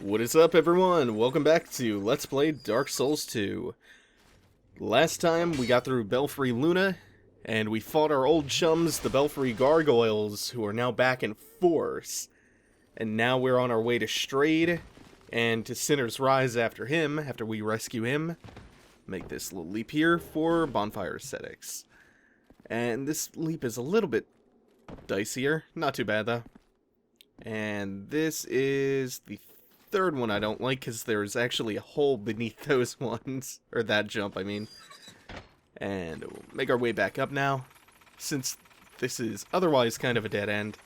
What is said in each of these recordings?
What is up, everyone? Welcome back to Let's Play Dark Souls 2. Last time we got through Belfry Luna, and we fought our old chums, the Belfry Gargoyles, who are now back in force. And now we're on our way to Straid, and to Sinner's Rise after him, after we rescue him. Make this little leap here for bonfire aesthetics. And this leap is a little bit dicier, not too bad though. And this is the third one I don't like because there's actually a hole beneath those ones, or that jump I mean. And we'll make our way back up now, since this is otherwise kind of a dead end.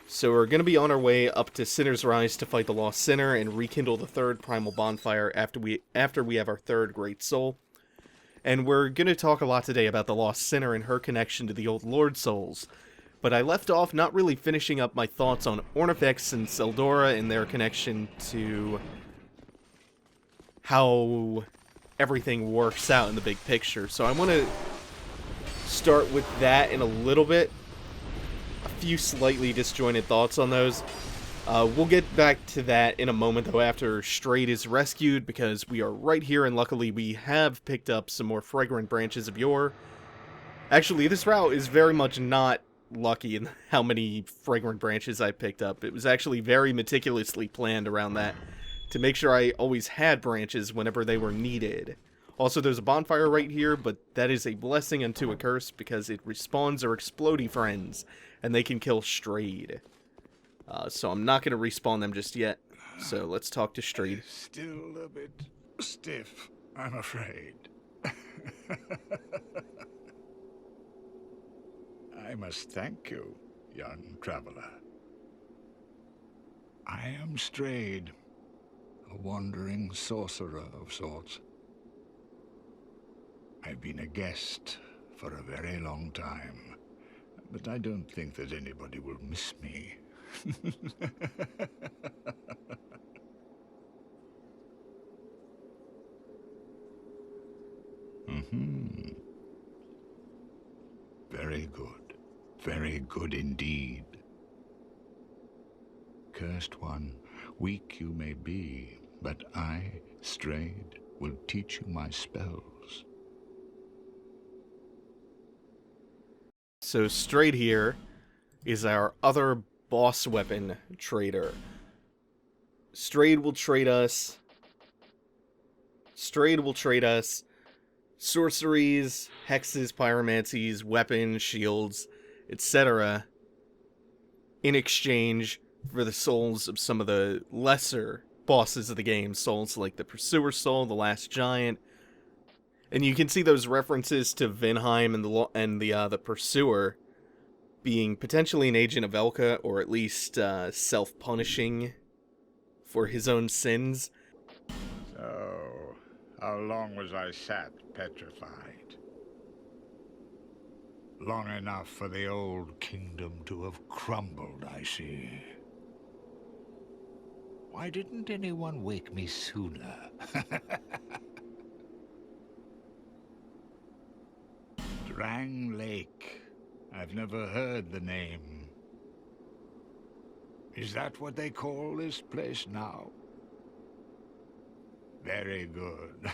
So we're going to be on our way up to Sinner's Rise to fight the Lost Sinner and rekindle the third primal bonfire after we have our third great soul. And we're going to talk a lot today about the Lost Sinner and her connection to the old Lord Souls. But I left off not really finishing up my thoughts on Ornifex and Seldora and their connection to how everything works out in the big picture. So I want to start with that in a little bit. A few slightly disjointed thoughts on those. We'll get back to that in a moment, though, after Straid is rescued, because we are right here, and luckily we have picked up some more fragrant branches of yore. Actually, this route is very much not lucky in how many fragrant branches I picked up. It was actually very meticulously planned around that to make sure I always had branches whenever they were needed. Also, there's a bonfire right here, but that is a blessing unto a curse because it respawns our explodey friends, and they can kill Straid. So I'm not going to respawn them just yet. So let's talk to Straid. Still a bit stiff, I'm afraid. I must thank you, young traveler. I am Straid, a wandering sorcerer of sorts. I've been a guest for a very long time, but I don't think that anybody will miss me. Very good. Very good indeed. Cursed one, weak you may be, but I, Straid, will teach you my spells. So Straid here is our other boss weapon trader. Straid will trade us sorceries, hexes, pyromancies, weapons, shields, etc. in exchange for the souls of some of the lesser bosses of the game, souls like the Pursuer Soul, the Last Giant. And you can see those references to Vinheim and the Pursuer being potentially an agent of Elka, or at least self-punishing for his own sins. So, how long was I sat petrified? Long enough for the old kingdom to have crumbled, I see. Why didn't anyone wake me sooner? Drang Lake. I've never heard the name. Is that what they call this place now? Very good.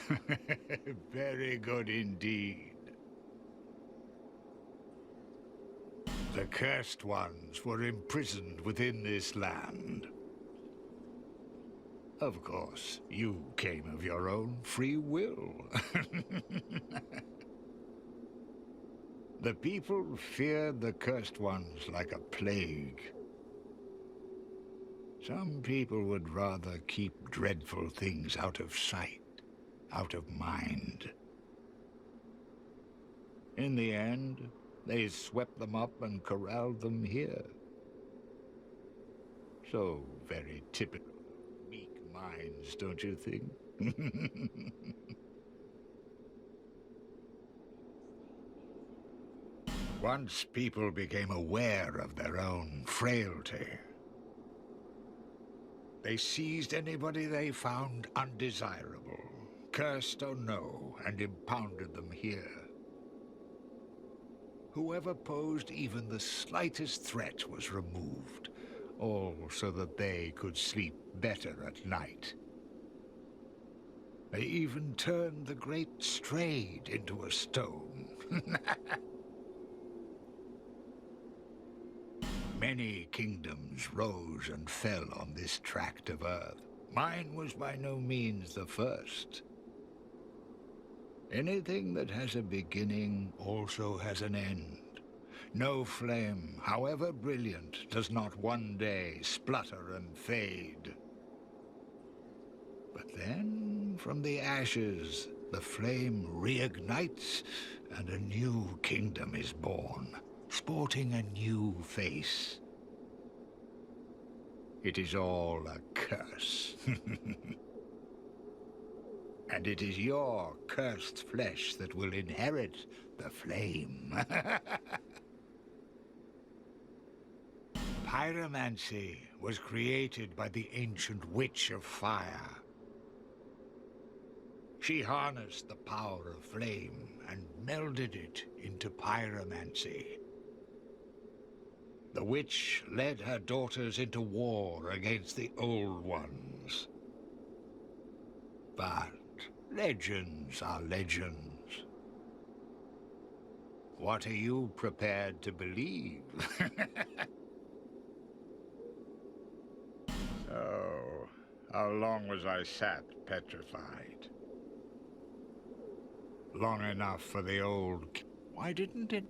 Very good indeed. The cursed ones were imprisoned within this land. Of course, you came of your own free will. The people feared the cursed ones like a plague. Some people would rather keep dreadful things out of sight, out of mind. In the end, they swept them up and corralled them here. So very typical of weak minds, don't you think? Once people became aware of their own frailty, they seized anybody they found undesirable, cursed or no, and impounded them here. Whoever posed even the slightest threat was removed, all so that they could sleep better at night. They even turned the great Straid into a stone. Many kingdoms rose and fell on this tract of earth. Mine was by no means the first. Anything that has a beginning also has an end. No flame, however brilliant, does not one day splutter and fade. But then, from the ashes, the flame reignites, and a new kingdom is born, sporting a new face. It is all a curse. And it is your cursed flesh that will inherit the flame. Pyromancy was created by the ancient Witch of Fire. She harnessed the power of flame and melded it into pyromancy. The witch led her daughters into war against the Old Ones. But legends are legends. What are you prepared to believe? So, how long was I sat petrified? Long enough for the old... Why didn't it...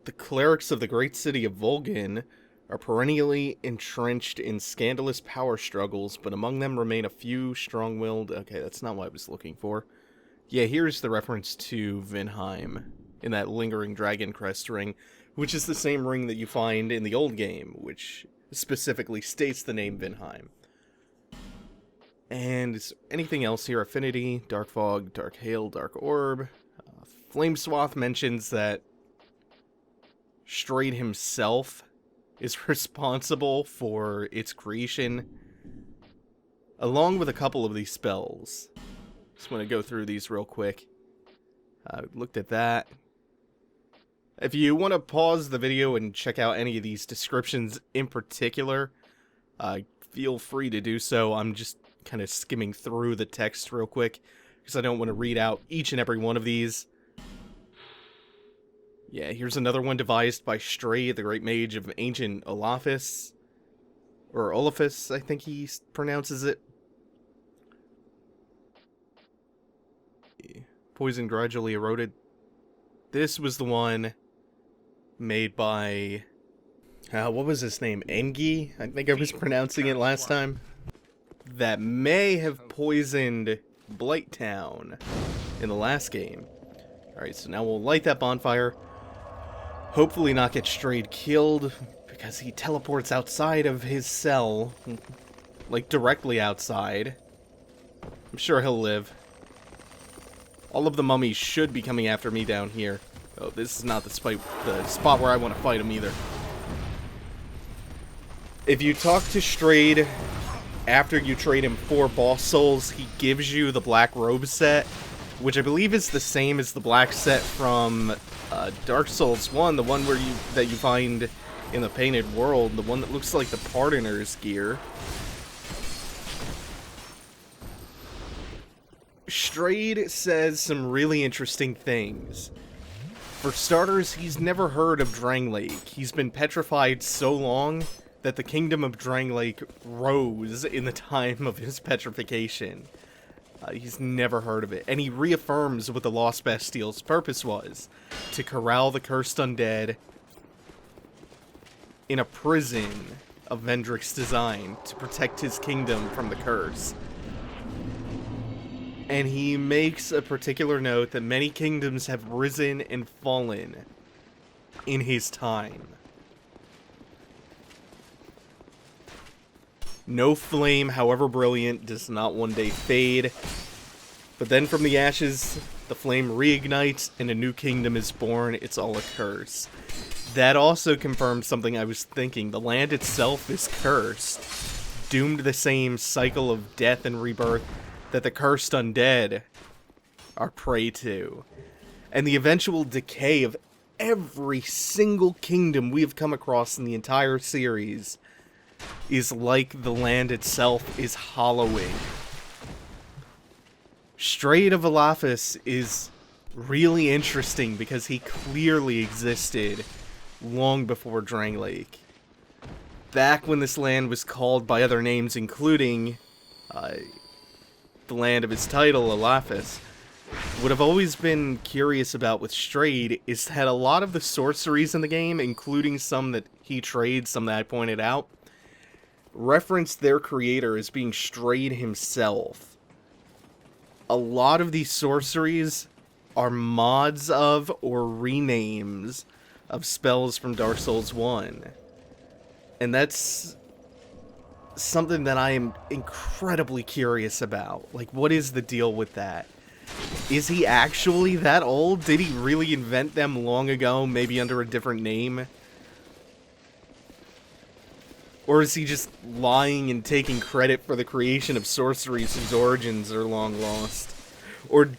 The clerics of the great city of Volgin are perennially entrenched in scandalous power struggles, but among them remain a few strong-willed... Okay, that's not what I was looking for. Yeah, here's the reference to Vinheim in that lingering dragon crest ring, which is the same ring that you find in the old game, which specifically states the name Vinheim. And is anything else here? Affinity, Dark Fog, Dark Hail, Dark Orb. Flameswath mentions that Straid himself is responsible for its creation, along with a couple of these spells. Just want to go through these real quick. Looked at that. If you want to pause the video and check out any of these descriptions in particular, feel free to do so. I'm just kind of skimming through the text real quick, because I don't want to read out each and every one of these. Yeah, here's another one devised by Straid, the great mage of ancient Olaphis. Or Olaphis, I think he pronounces it. Poison gradually eroded. This was the one made by... what was his name? Engi? I think I was pronouncing it last time. That may have poisoned Blighttown in the last game. Alright, so now we'll light that bonfire. Hopefully not get Straid killed, because he teleports outside of his cell. Like, directly outside. I'm sure he'll live. All of the mummies should be coming after me down here. Oh, this is not the spot where I want to fight him either. If you talk to Straid after you trade him 4 boss souls, he gives you the black robe set, which I believe is the same as the black set from Dark Souls 1, the one that you find in the Painted World, the one that looks like the Pardoner's gear. Straid says some really interesting things. For starters, he's never heard of Drangleic. He's been petrified so long that the kingdom of Drangleic rose in the time of his petrification. He's never heard of it. And he reaffirms what the Lost Bastille's purpose was: to corral the cursed undead in a prison of Vendrick's design to protect his kingdom from the curse. And he makes a particular note that many kingdoms have risen and fallen in his time. No flame, however brilliant, does not one day fade. But then from the ashes, the flame reignites and a new kingdom is born. It's all a curse. That also confirms something I was thinking. The land itself is cursed, doomed to the same cycle of death and rebirth that the cursed undead our prey to, and the eventual decay of every single kingdom we have come across in the entire series is like the land itself is hollowing. Straid of Izalith is really interesting because he clearly existed long before Drang Lake. Back when this land was called by other names, including the land of his title, Izalith. What I've always been curious about with Straid is that a lot of the sorceries in the game, including some that he trades, some that I pointed out, reference their creator as being Straid himself. A lot of these sorceries are mods of or renames of spells from Dark Souls 1. And that's something that I am incredibly curious about. Like, what is the deal with that? Is he actually that old? Did he really invent them long ago, maybe under a different name? Or is he just lying and taking credit for the creation of sorceries whose origins are long lost? Or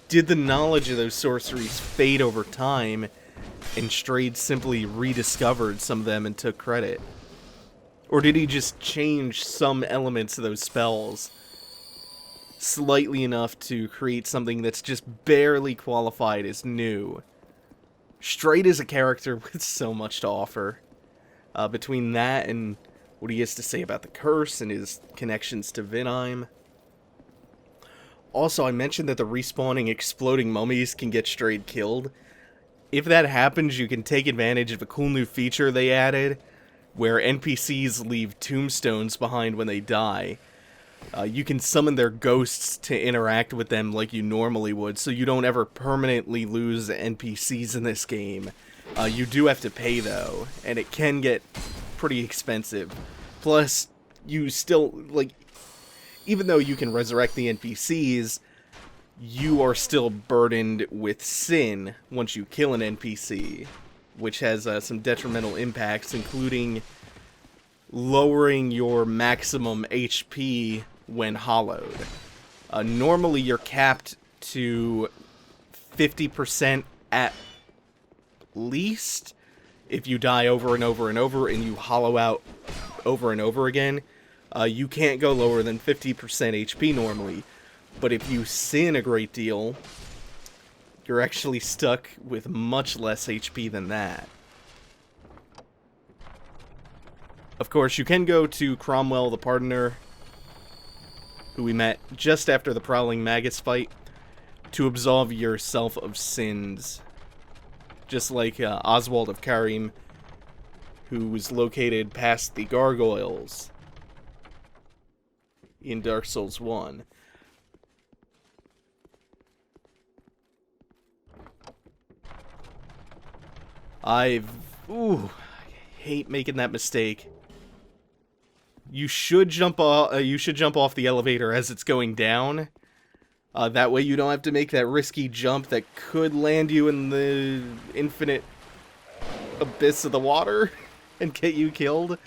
did the knowledge of those sorceries fade over time, and Straid simply rediscovered some of them and took credit? Or did he just change some elements of those spells slightly enough to create something that's just barely qualified as new? Straid is a character with so much to offer. Between that and what he has to say about the curse and his connections to Vinheim. Also, I mentioned that the respawning exploding mummies can get Straid killed. If that happens, you can take advantage of a cool new feature they added, where NPCs leave tombstones behind when they die. You can summon their ghosts to interact with them like you normally would, so you don't ever permanently lose NPCs in this game. You do have to pay, though, and it can get pretty expensive. Plus, you still, like, even though you can resurrect the NPCs, you are still burdened with sin once you kill an NPC, which has some detrimental impacts, including lowering your maximum HP when hollowed. Normally, you're capped to 50% at least if you die over and over and over and you hollow out over and over again. You can't go lower than 50% HP normally, but if you sin a great deal, you're actually stuck with much less HP than that. Of course, you can go to Cromwell the Pardoner, who we met just after the Prowling Magus fight, to absolve yourself of sins. Just like Oswald of Karim, who was located past the gargoyles in Dark Souls 1. I hate making that mistake. You should jump off the elevator as it's going down. That way you don't have to make that risky jump that could land you in the infinite abyss of the water and get you killed.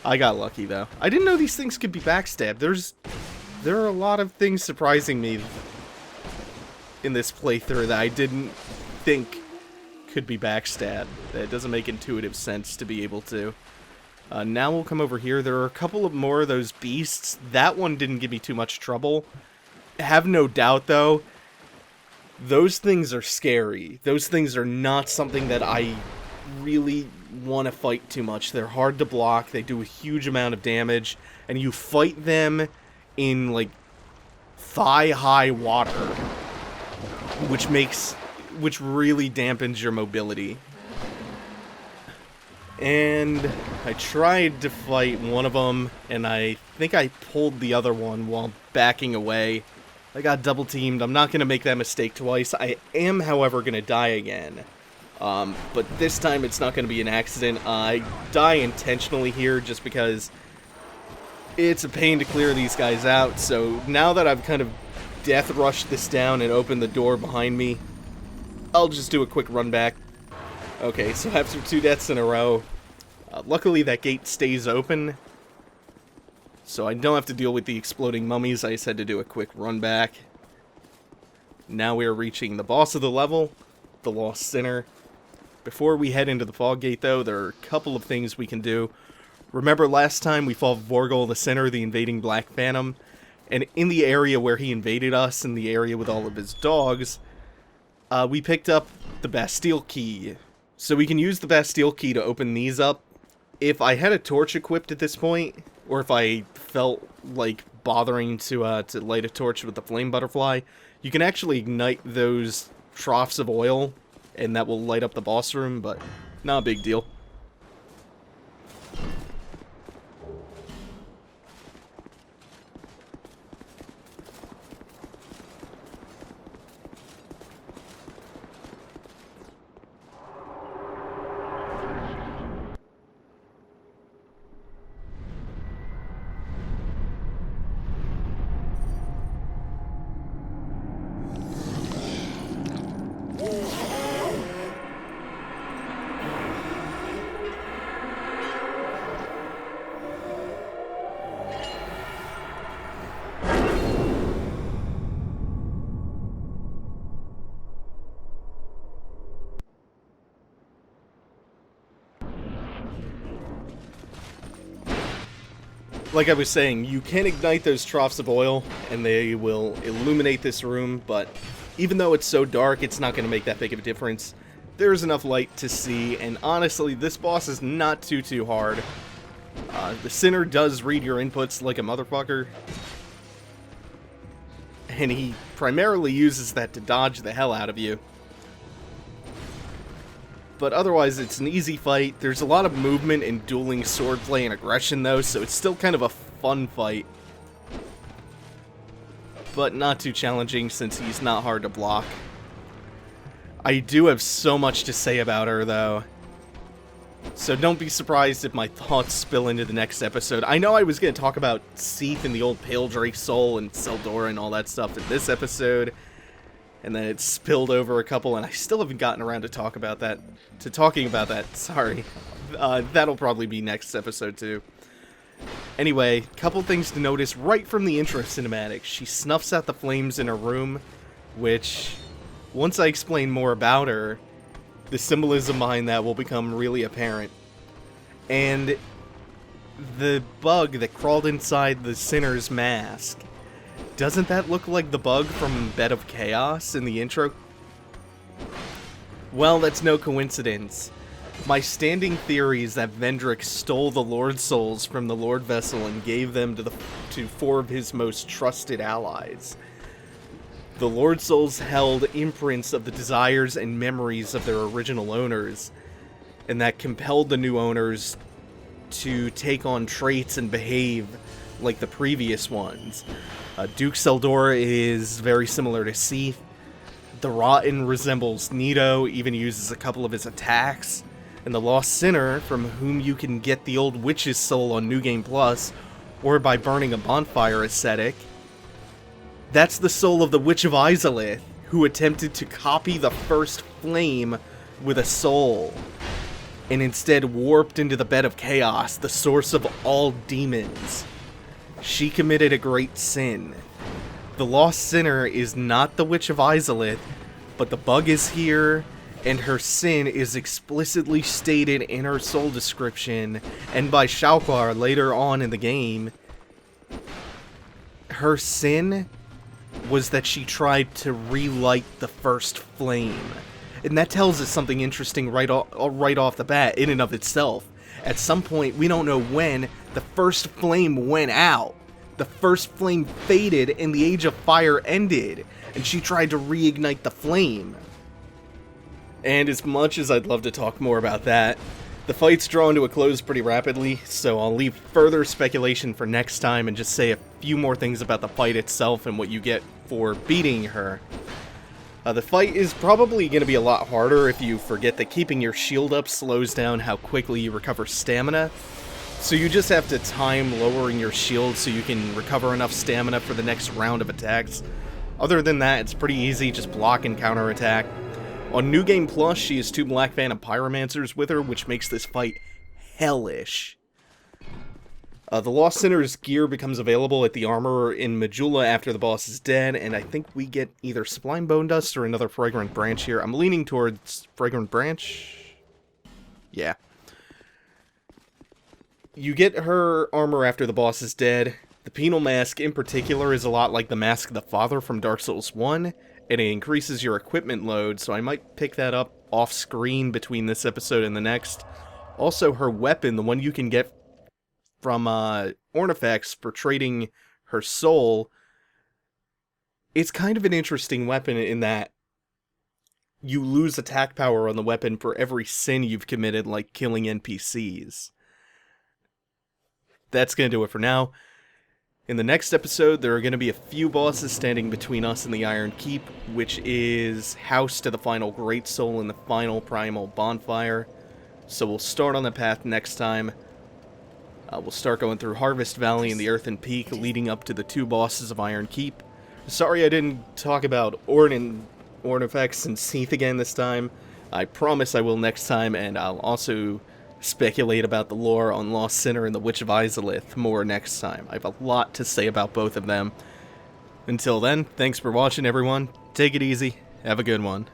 I got lucky, though. I didn't know these things could be backstabbed. There are a lot of things surprising me in this playthrough that I didn't think could be backstabbed. That doesn't make intuitive sense to be able to. Now we'll come over here. There are a couple of more of those beasts. That one didn't give me too much trouble. Have no doubt, though, those things are scary. Those things are not something that I really want to fight too much. They're hard to block. They do a huge amount of damage. And you fight them in, like, thigh-high water, which really dampens your mobility. And I tried to fight one of them, and I think I pulled the other one while backing away. I got double teamed. I'm not going to make that mistake twice. I am, however, going to die again. But this time it's not going to be an accident. I die intentionally here just because it's a pain to clear these guys out. So now that I've kind of death rushed this down and opened the door behind me, I'll just do a quick run back. Okay, so after 2 deaths in a row, luckily that gate stays open. So I don't have to deal with the exploding mummies. I just had to do a quick run back. Now we are reaching the boss of the level, the Lost Sinner. Before we head into the Fog Gate, though, there are a couple of things we can do. Remember last time we fought Vorgol the Sinner, the invading Black Phantom, and in the area where he invaded us, in the area with all of his dogs, we picked up the Bastille Key. So we can use the Bastille Key to open these up. If I had a torch equipped at this point, or if I felt like bothering to light a torch with the Flame Butterfly, you can actually ignite those troughs of oil, and that will light up the boss room, but not a big deal. Like I was saying, you can ignite those troughs of oil, and they will illuminate this room, but even though it's so dark, it's not going to make that big of a difference. There's enough light to see, and honestly, this boss is not too hard. The Sinner does read your inputs like a motherfucker, and he primarily uses that to dodge the hell out of you. But otherwise, it's an easy fight. There's a lot of movement and dueling swordplay and aggression, though, so it's still kind of a fun fight. But not too challenging, since he's not hard to block. I do have so much to say about her, though. So don't be surprised if my thoughts spill into the next episode. I know I was going to talk about Seath and the old Pale Drake Soul and Seldora and all that stuff in this episode, and then it spilled over a couple, and I still haven't gotten around to talking about that. Sorry. That'll probably be next episode, too. Anyway, couple things to notice right from the intro cinematic. She snuffs out the flames in her room, which, once I explain more about her, the symbolism behind that will become really apparent. And the bug that crawled inside the Sinner's mask, doesn't that look like the bug from Bed of Chaos in the intro? Well, that's no coincidence. My standing theory is that Vendrick stole the Lord Souls from the Lord Vessel and gave them to four of his most trusted allies. The Lord Souls held imprints of the desires and memories of their original owners, and that compelled the new owners to take on traits and behave like the previous ones. Duke Seldora is very similar to Seath. The Rotten resembles Nito, even uses a couple of his attacks. And the Lost Sinner, from whom you can get the old Witch's Soul on New Game Plus, or by burning a bonfire ascetic, that's the soul of the Witch of Izalith, who attempted to copy the first flame with a soul, and instead warped into the Bed of Chaos, the source of all demons. She committed a great sin. The Lost Sinner is not the Witch of Izalith, but the bug is here, and her sin is explicitly stated in her soul description, and by Shalquar later on in the game. Her sin was that she tried to relight the first flame. And that tells us something interesting right off the bat, in and of itself. At some point, we don't know when, the first flame went out. The first flame faded and the Age of Fire ended, and she tried to reignite the flame. And as much as I'd love to talk more about that, the fight's drawn to a close pretty rapidly, so I'll leave further speculation for next time and just say a few more things about the fight itself and what you get for beating her. The fight is probably going to be a lot harder if you forget that keeping your shield up slows down how quickly you recover stamina. So you just have to time lowering your shield so you can recover enough stamina for the next round of attacks. Other than that, it's pretty easy, just block and counterattack. On New Game Plus, she has 2 Black Phantom Pyromancers with her, which makes this fight hellish. The Lost Sinner's gear becomes available at the armorer in Majula after the boss is dead, and I think we get either Sublime Bone Dust or another Fragrant Branch here. I'm leaning towards Fragrant Branch. Yeah. You get her armor after the boss is dead. The Penal Mask, in particular, is a lot like the Mask of the Father from Dark Souls 1, and it increases your equipment load, so I might pick that up off-screen between this episode and the next. Also, her weapon, the one you can get from Ornifex for trading her soul, it's kind of an interesting weapon in that you lose attack power on the weapon for every sin you've committed, like killing NPCs. That's going to do it for now. In the next episode, there are going to be a few bosses standing between us and the Iron Keep, which is house to the final Great Soul in the final Primal Bonfire. So we'll start on the path next time. We'll start going through Harvest Valley and the Earthen Peak, leading up to the 2 bosses of Iron Keep. Sorry I didn't talk about Ornifex and Seath again this time. I promise I will next time, and I'll also speculate about the lore on Lost Sinner and the Witch of Izalith more next time. I have a lot to say about both of them. Until then, thanks for watching, everyone. Take it easy. Have a good one.